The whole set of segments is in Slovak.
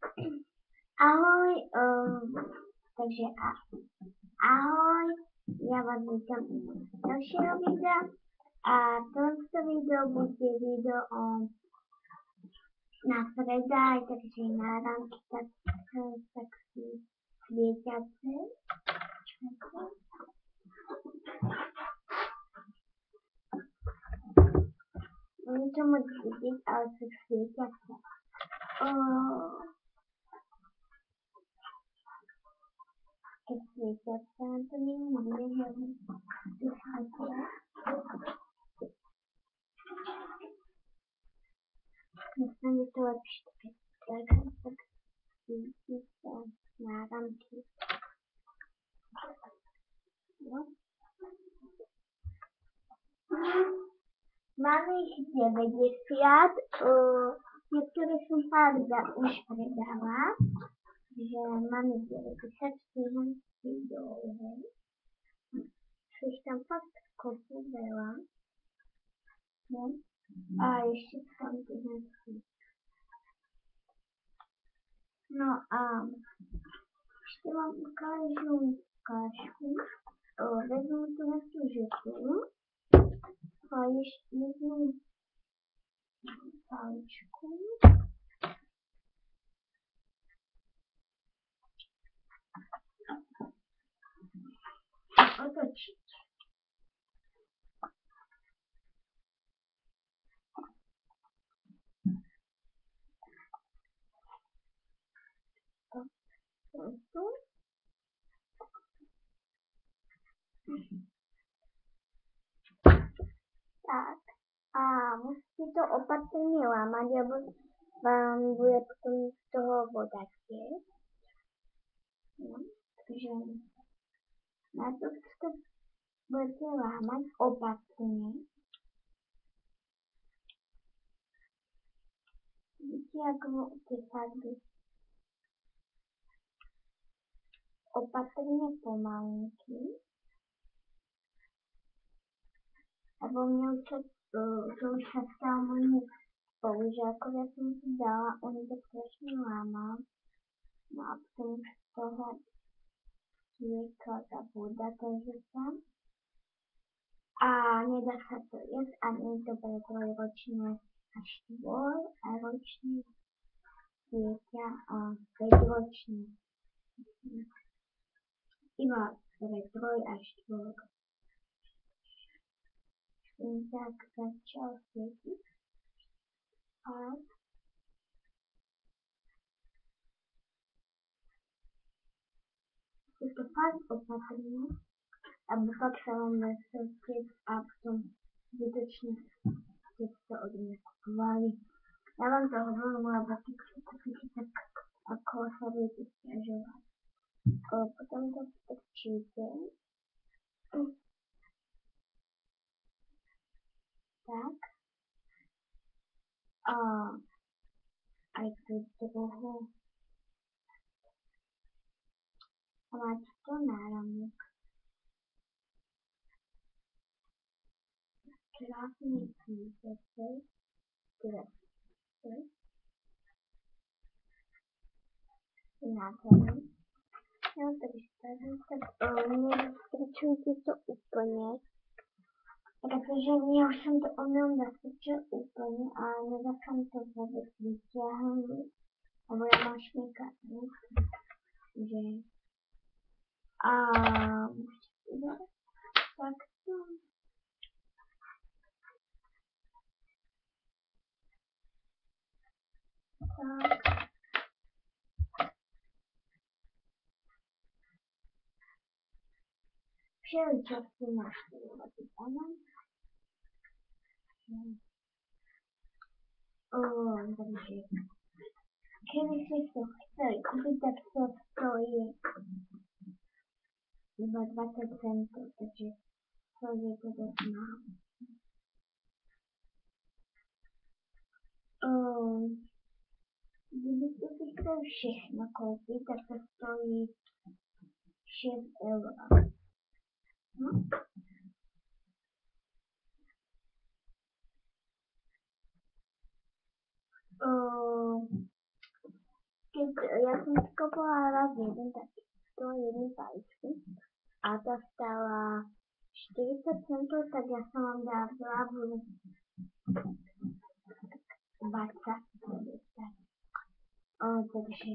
Ahoj, takže ahoj, já vás vítám u dalšího videa a tohle video bude video o na predaj, takže náramky tak svěťace. Není to moc vidět, ale jsou svěťace. Ke svěťace to není vidět, že to světě. Myslím, že to lepší tak svítí se náramky. No. Máme jich 90, některé jsem pár už predala, že máme 90 stejností dlouhé, což tam fakt kopu byla. No. A ještě tam tyhle. No a ještě vám ukážu ukážku. Vezmu tu na tu žetu a ještě jednu paličku. A otočit. Tak a musíte to opatrně lámat, nebo vám bude potom z toho voda tět. No, takže na to budete lámat opatrně. Víte, jak ho utěsat opatrně pomalunky. Nebo mě už to už nastalo můj spolužákov, já jsem si dala, on to strašně lámal. No a potom už z toho těkla ta voda, takže tam. A nedá se to jíst a není to pre trojročné a ročné dieťa a 5-ročné. Iba pre 3 a 4. Ten tak začal svietiť. A je to fakt opatrné, aby fakt sa vám nesel sviet a potom zbytočne ste to od mňa kupovali. Ja vám to hovorím, lebo keď si kúpite, tak ako sa budete stiažovať. Potom to strčíte. Tak. A aj tú druhú. A máte to náramok. Krásne kvízete. Nádherný. No, takže tak nezastrčujte to úplne. Protože já už jsem to omylem zastrčil úplně a nedal jsem to vůbec vyťahnout. Nebo já mám šmíkání. Takže a tak to. Tak. Všeli často naštívovat ano. Takže kdybyste to chceli koupit, tak to stojí iba 20 centů, takže to je to dost málo. Kdybyste si chtěli všechno koupit, tak to stojí 6 €. No. Keď kupovala raz jeden takýto jednu paličku a ta stála 40 centov, tak ja som vám dala budu 20. Takže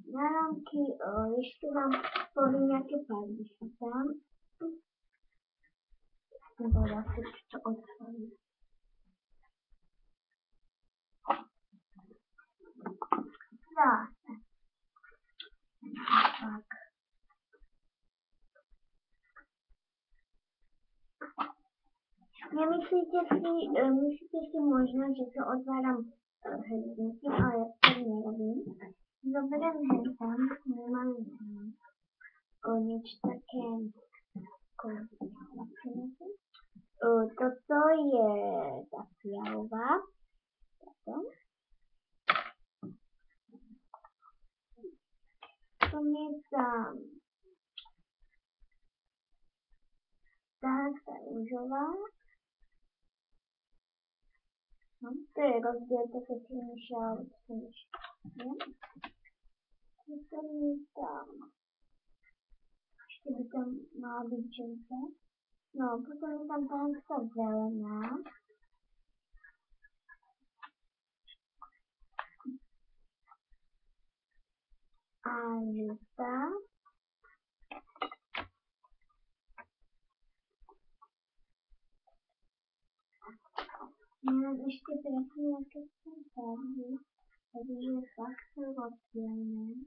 na rámky ešte vám poviem nejaké farby sú tam. Dobra, si to otvorím. Zase. Tak. Nemyslíte si možno, že to otváram hrdinky, ale ja to nerobím. Zoberiem tam, normálne niečo také toto je tá fialová. To je tam tá rúžová. No, to je rozdiel, to sa si myšľa, ale to sa myšľa. To je tam. Ešte by tam mala byť žltá. No, potom je tam tá zelená. A žltá. Neviem ešte presne, aké sú farby, takže fakt sú rozdielne.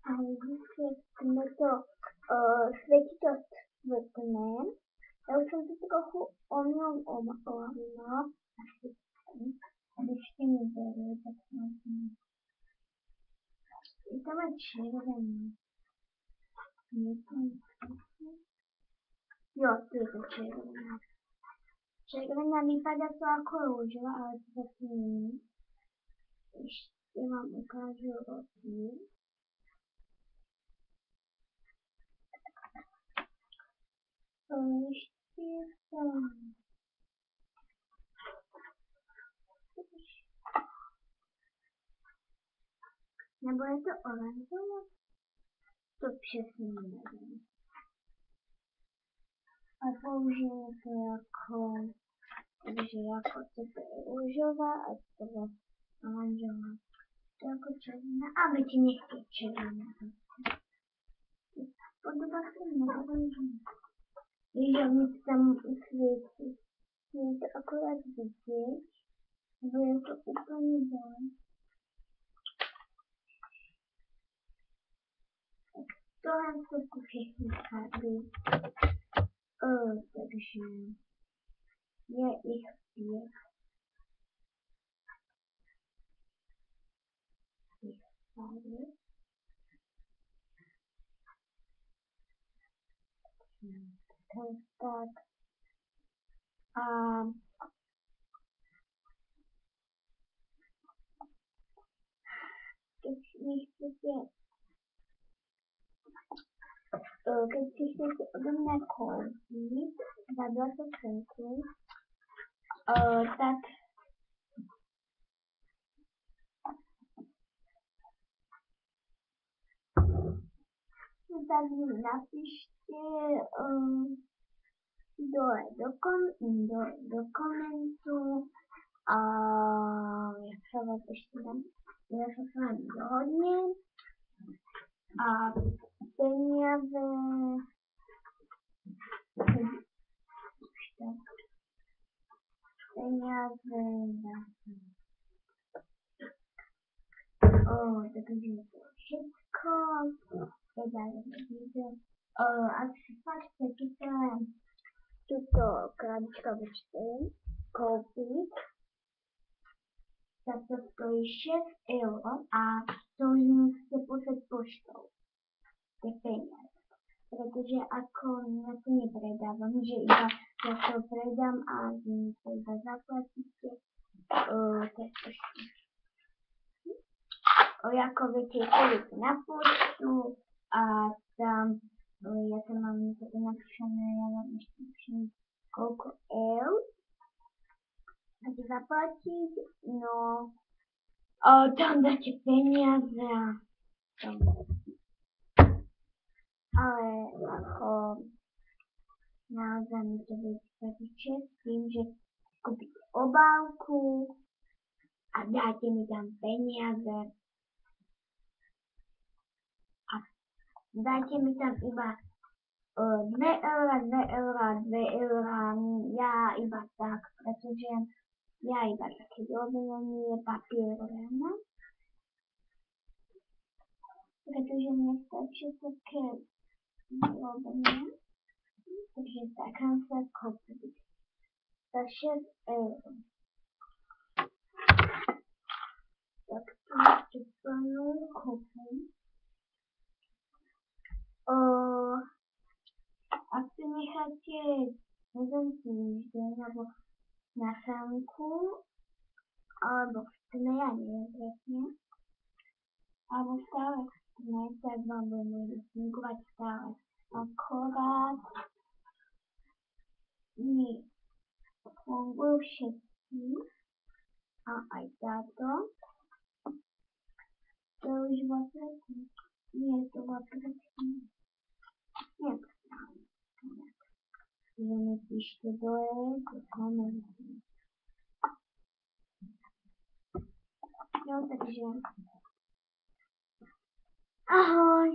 A vidíte, to svieti to svetné. Ja už som to trochu omylom olavila. Aby ešte mi berú, tak možno. Je tam aj červená. Nie tam. Jo, tu je to červená. Červená vypadá to ako rúžová, ale to zase nie. Ešte vám ukážu rozdiel. Ešte tam. Nebo je to oranžová? To přesně nevím. A použiju to jako, takže jako toto je růžová a to je oranžová. To jako červená, aby ti nechtěl červená. Podobá se na oranžová. Víš, mi to tam světí. Je to akorát vidět, nebo je to úplně dole. Tohle jsou všechny farby. Takže je ich 5. Těch farby. Tak. A keď si chcete odo mňa kúpiť za 20 centov, tak mi napíšte dole do komentu a ja sa vás ešte dám, ja sa s vami dohodnem a peniaze takže to všetko. Ak si fakt chcete túto krabičku kúpiť, tak to stojí 6 € a to už musíte poslať poštou. Tie peniaze. Pretože ako ja to nepredávam, že iba ja to predám a vy to iba zaplatíte, tak poštou. Ako viete, chodíte na poštu a tam, ja tam mám napísané, ja vám ešte napíšem koľko eur. chcete zaplatiť, no, tam dáte peniaze a tam. Ale ako naozaj mi to bude stačiť s tým, že kúpite obálku a dáte mi tam peniaze a dáte mi tam iba 2 eurá, 2 eurá, 2 eurá, ja iba tak, pretože ja iba také drobnenie papierové mám, pretože mne stačí také drobné, takže takám sa kúpiť za 6 eur. Tak tu ešte plnú kúpim. Ak si necháte jeden týždeň alebo na chánku, alebo v tme, ja neviem presne, alebo stále v tme, tak vám budeme fungovať stále. Akorát mi fungujú všetky a aj táto. To už bola predtým. Nie, to bola predtým. Nie, to stále. Že mi píšte dole do komentu. No, takže ahoj.